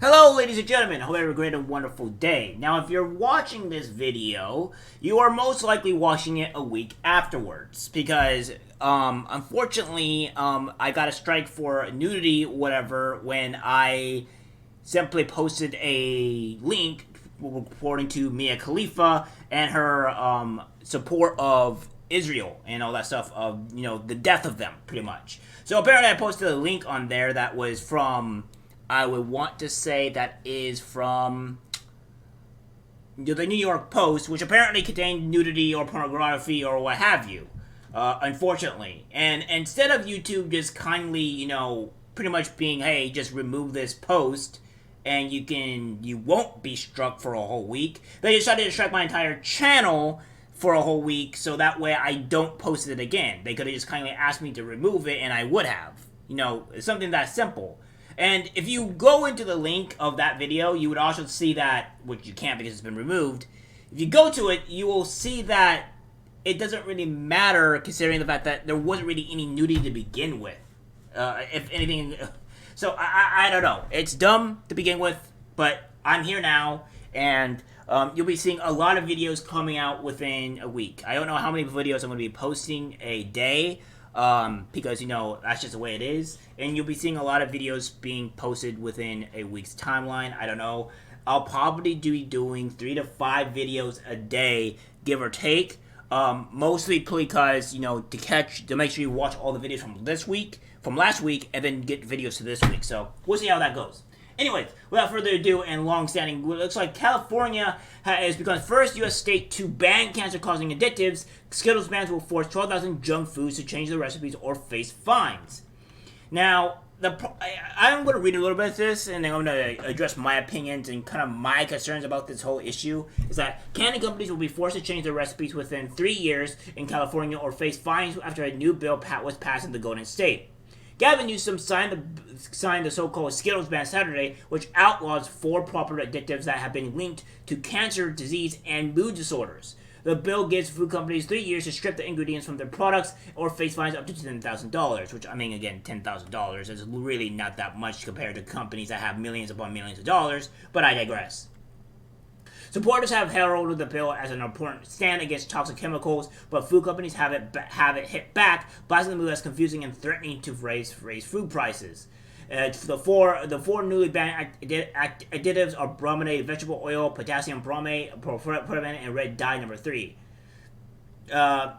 Hello, ladies and gentlemen. Hope you have a great and wonderful day. Now, if you're watching this video, you are most likely watching it a week afterwards because, unfortunately, I got a strike for nudity, whatever, when I simply posted a link reporting to Mia Khalifa and her support of Israel and all that stuff of the death of them, pretty much. So apparently, I posted a link on there that was from. I would want to say that is from the New York Post, which apparently contained nudity or pornography or what have you. Unfortunately, and instead of YouTube just kindly, pretty much being, hey, just remove this post, and you won't be struck for a whole week. They decided to strike my entire channel for a whole week, so that way I don't post it again. They could have just kindly asked me to remove it, and I would have. It's something that simple. And if you go into the link of that video, you would also see that, which you can't because it's been removed. If you go to it, you will see that it doesn't really matter considering the fact that there wasn't really any nudity to begin with. If anything, so I don't know. It's dumb to begin with, but I'm here now, and you'll be seeing a lot of videos coming out within a week. I don't know how many videos I'm going to be posting a day, because that's just the way it is, and you'll be seeing a lot of videos being posted within a week's timeline. I don't know. I'll probably be doing 3 to 5 videos a day, give or take. Mostly because to make sure you watch all the videos from last week, and then get videos to this week. So we'll see how that goes. Anyways, without further ado, and long-standing, it looks like California has become the first U.S. state to ban cancer-causing additives. Skittles bans will force 12,000 junk foods to change their recipes or face fines. Now, I'm going to read a little bit of this, and then I'm going to address my opinions and kind of my concerns about this whole issue. Is that candy companies will be forced to change their recipes within 3 years in California or face fines after a new bill was passed in the Golden State. Gavin Newsom signed the so-called Skittles ban Saturday, which outlaws 4 popular additives that have been linked to cancer, disease, and mood disorders. The bill gives food companies 3 years to strip the ingredients from their products or face fines up to $10,000, which, I mean, again, $10,000 is really not that much compared to companies that have millions upon millions of dollars, but I digress. Supporters have heralded the bill as an important stand against toxic chemicals, but food companies have it hit back, blasting the move as confusing and threatening to raise food prices. The four newly banned additives are brominated vegetable oil, potassium bromate, propylene, and red dye number 3. I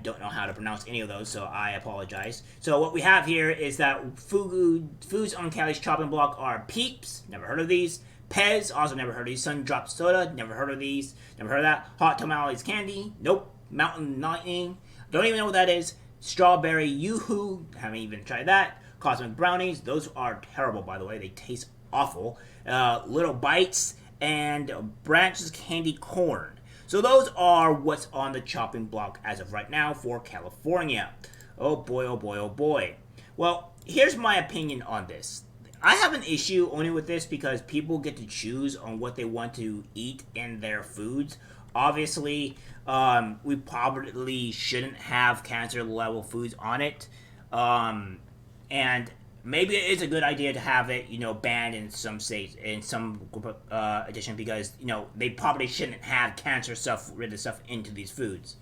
don't know how to pronounce any of those, so I apologize. So what we have here is that foods on Cali's chopping block are Peeps, never heard of these. Pez, also never heard of these. Sun Drop Soda, never heard of these. Never heard of that. Hot Tamales Candy, nope. Mountain Lightning, don't even know what that is. Strawberry Yoo-Hoo, haven't even tried that. Cosmic Brownies, those are terrible, by the way. They taste awful. Little Bites, and Branch's Candy Corn. So those are what's on the chopping block as of right now for California. Oh boy, oh boy, oh boy. Well, here's my opinion on this. I have an issue only with this because people get to choose on what they want to eat in their foods. Obviously, we probably shouldn't have cancer level foods on it. And maybe it is a good idea to have it, banned in some states, in some edition, because, they probably shouldn't have cancer stuff, related stuff into these foods.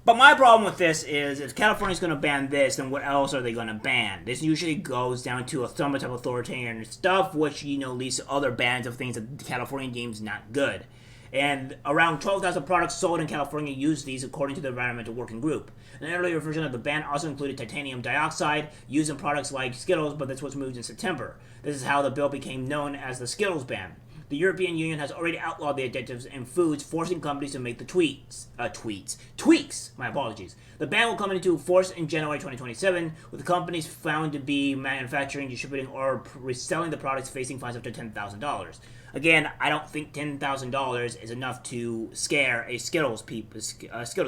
But my problem with this is, if California's going to ban this, then what else are they going to ban? This usually goes down to some type of authoritarian stuff, which, leads to other bans of things that California deems not good. And around 12,000 products sold in California use these, according to the Environmental Working Group. An earlier version of the ban also included titanium dioxide used in products like Skittles, but this was moved in September. This is how the bill became known as the Skittles ban. The European Union has already outlawed the additives in foods, forcing companies to make the tweaks. My apologies. The ban will come into force in January 2027, with the companies found to be manufacturing, distributing, or reselling the products facing fines up to $10,000. Again, I don't think $10,000 is enough to scare a Skittles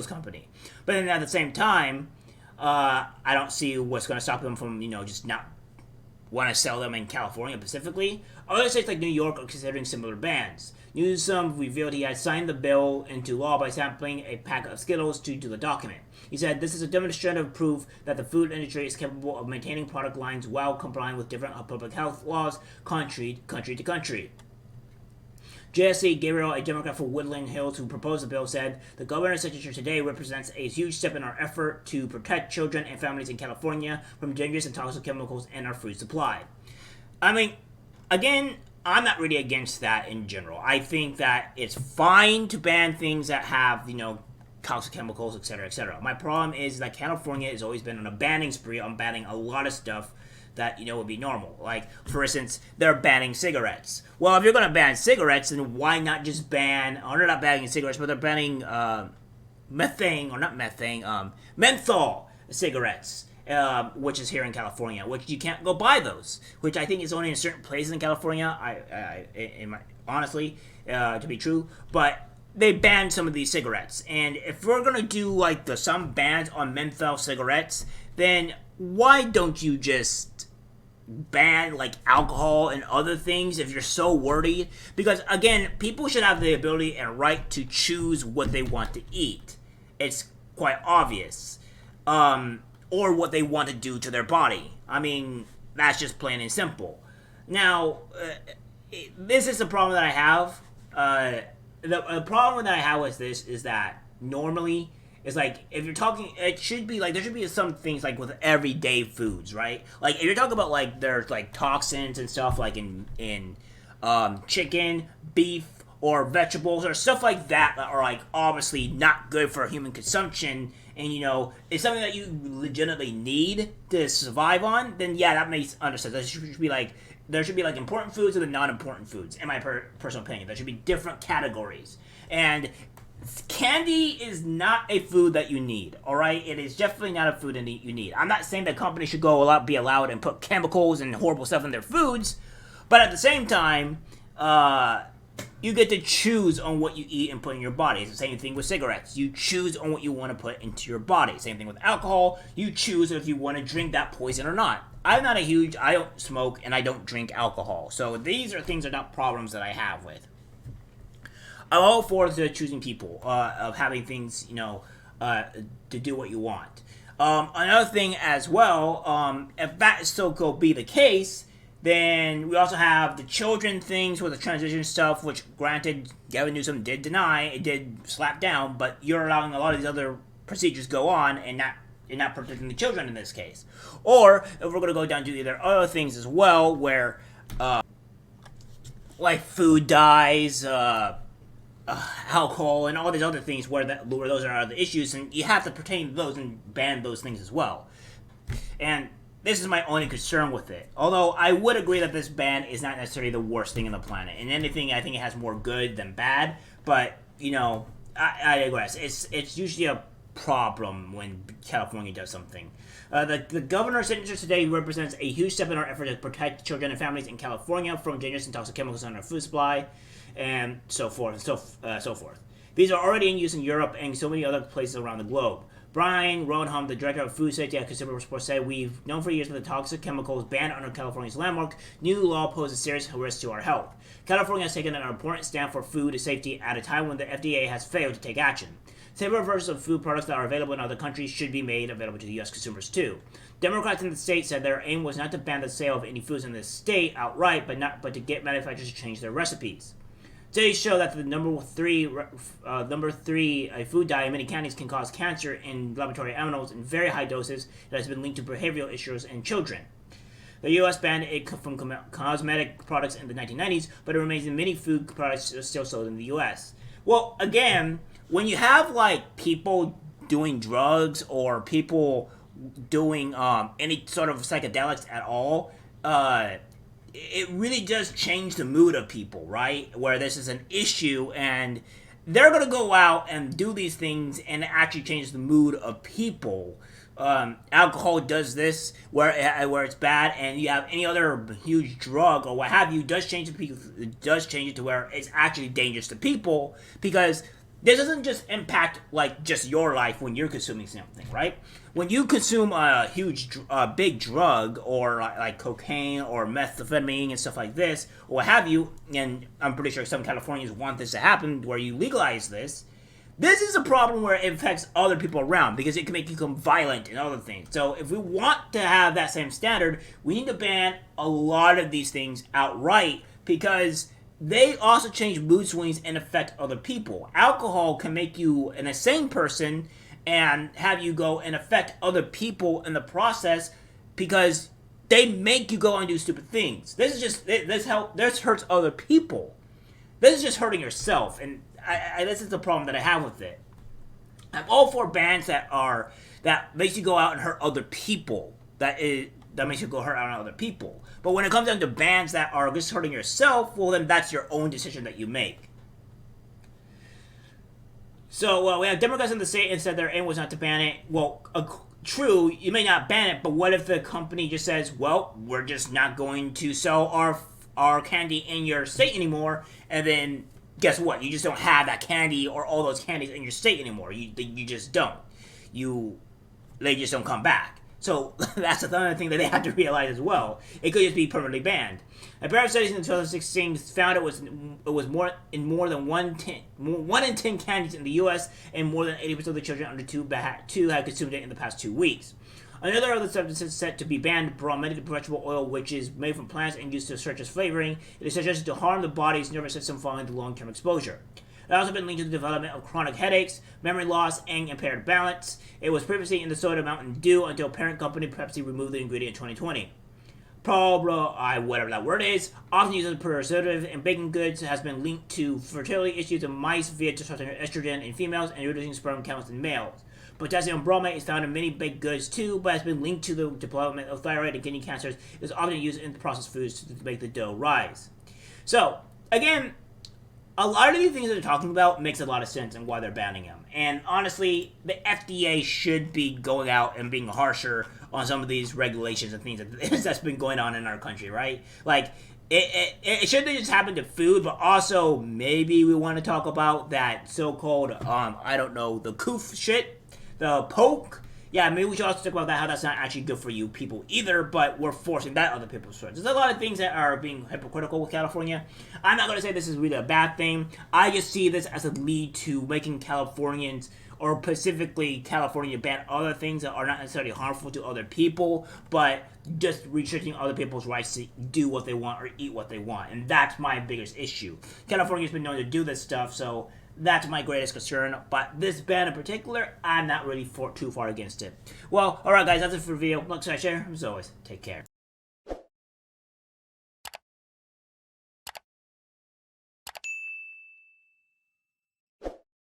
company. But then at the same time, I don't see what's going to stop them from, just not want to sell them in California specifically. Other states like New York are considering similar bans. Newsom revealed he had signed the bill into law by sampling a pack of Skittles to the document. He said, "This is a demonstrative proof that the food industry is capable of maintaining product lines while complying with different public health laws country to country." JSC Gabriel, a Democrat for Woodland Hills who proposed the bill, said, "The governor's signature today represents a huge step in our effort to protect children and families in California from dangerous and toxic chemicals in our food supply." I mean, again, I'm not really against that in general. I think that it's fine to ban things that have, toxic chemicals, etc., etc. My problem is that California has always been on a banning spree on banning a lot of stuff that, would be normal. Like, for instance, they're banning cigarettes. Well, if you're going to ban cigarettes, then why not just ban, or they're not banning cigarettes, but they're banning menthol cigarettes. Which is here in California, which you can't go buy those, which I think is only in certain places in California, honestly, to be true, but they banned some of these cigarettes, and if we're gonna do, some bans on menthol cigarettes, then why don't you just ban, alcohol and other things if you're so worried? Because, again, people should have the ability and right to choose what they want to eat. It's quite obvious. Or what they want to do to their body. I mean, that's just plain and simple. Now, this is the problem that I have. The problem that I have with this is that normally, it's if you're talking, it should be there should be some things with everyday foods, right? If you're talking about there's toxins and stuff in chicken, beef, or vegetables or stuff like that are obviously not good for human consumption, and it's something that you legitimately need to survive on, then yeah, that makes understood. There should be important foods and the non-important foods, in my personal opinion. There should be different categories. And candy is not a food that you need, alright? It is definitely not a food that you need. I'm not saying that companies should be allowed and put chemicals and horrible stuff in their foods, but at the same time, you get to choose on what you eat and put in your body. It's the same thing with cigarettes. You choose on what you want to put into your body. Same thing with alcohol. You choose if you want to drink that poison or not. I don't smoke and I don't drink alcohol. So these are things that are not problems that I have with. I'm all for the choosing people, of having things, to do what you want. Another thing as well, if that still could be the case, then we also have the children things with the transition stuff, which granted Gavin Newsom did deny, it did slap down, but you're allowing a lot of these other procedures go on and not protecting the children in this case. Or if we're going to go down to either other things as well, where food dyes, alcohol, and all these other things where those are the issues, and you have to pertain to those and ban those things as well. And this is my only concern with it. Although I would agree that this ban is not necessarily the worst thing on the planet. And anything, I think it has more good than bad. But, I digress. It's usually a problem when California does something. The governor's signature today represents a huge step in our effort to protect children and families in California from dangerous and toxic chemicals in our food supply, and so forth, so forth. These are already in use in Europe and so many other places around the globe. Brian Rodenham, the director of Food Safety at Consumer Reports, said, "We've known for years that the toxic chemicals banned under California's landmark new law poses serious risk to our health. California has taken an important stand for food safety at a time when the FDA has failed to take action. Safer versions of food products that are available in other countries should be made available to U.S. consumers too." Democrats in the state said their aim was not to ban the sale of any foods in the state outright, but to get manufacturers to change their recipes. Studies show that the number three a food dye in many candies can cause cancer in laboratory animals in very high doses that has been linked to behavioral issues in children. The U.S. banned it from cosmetic products in the 1990s, but it remains in many food products still sold in the U.S. Well, again, when you have people doing drugs or people doing any sort of psychedelics at all, it really does change the mood of people, right? Where this is an issue and they're going to go out and do these things and it actually changes the mood of people. Alcohol does this where it's bad, and you have any other huge drug or what have you does change it to where it's actually dangerous to people, because this doesn't just impact like just your life when you're consuming something, right? When you consume a huge, big drug or like cocaine or methamphetamine and stuff like this, or what have you, and I'm pretty sure some Californians want this to happen, where you legalize this. This is a problem where it affects other people around because it can make you become violent and other things. So if we want to have that same standard, we need to ban a lot of these things outright because they also change mood swings and affect other people. Alcohol can make you an insane person and have you go and affect other people in the process because they make you go and do stupid things. This hurts other people. This is just hurting yourself, and this is the problem that I have with it. I'm all for bans that makes you go out and hurt other people. That makes you go hurt out other people. But when it comes down to bans that are just hurting yourself, well, then that's your own decision that you make. So we have Democrats in the state and said their aim was not to ban it. Well, true, you may not ban it, but what if the company just says, well, we're just not going to sell our candy in your state anymore, and then guess what? You just don't have that candy or all those candies in your state anymore. You just don't. They just don't come back. So that's another thing that they have to realize as well. It could just be permanently banned. A pair of studies in 2016 found it was more than 1 in 10 candies in the U.S. and more than 80% of the children under 2 had consumed it in the past 2 weeks. Another other substance is set to be banned, brominated vegetable oil, which is made from plants and used to serve as flavoring. It is suggested to harm the body's nervous system following the long-term exposure. It has also been linked to the development of chronic headaches, memory loss, and impaired balance. It was previously in the soda Mountain Dew until parent company Pepsi removed the ingredient in 2020. Whatever that word is, often used as a preservative in baking goods, has been linked to fertility issues in mice via disrupting estrogen in females and reducing sperm counts in males. Potassium bromate is found in many baked goods too, but has been linked to the development of thyroid and kidney cancers. It is often used in processed foods to make the dough rise. So, again, a lot of these things that they're talking about makes a lot of sense and why they're banning them. And honestly, the FDA should be going out and being harsher on some of these regulations and things that's been going on in our country, right? Like, it shouldn't just happen to food, but also maybe we want to talk about that so-called, the coof shit. The poke, yeah, maybe we should also talk about that, how that's not actually good for you people either, but we're forcing that on other people's throats. There's a lot of things that are being hypocritical with California. I'm not going to say this is really a bad thing. I just see this as a lead to making Californians, or specifically California, ban other things that are not necessarily harmful to other people, but just restricting other people's rights to do what they want or eat what they want. And that's my biggest issue. California's been known to do this stuff, so that's my greatest concern, but this ban in particular, I'm not really too far against it. Well, alright guys, that's it for the video. Like, share, as always, take care.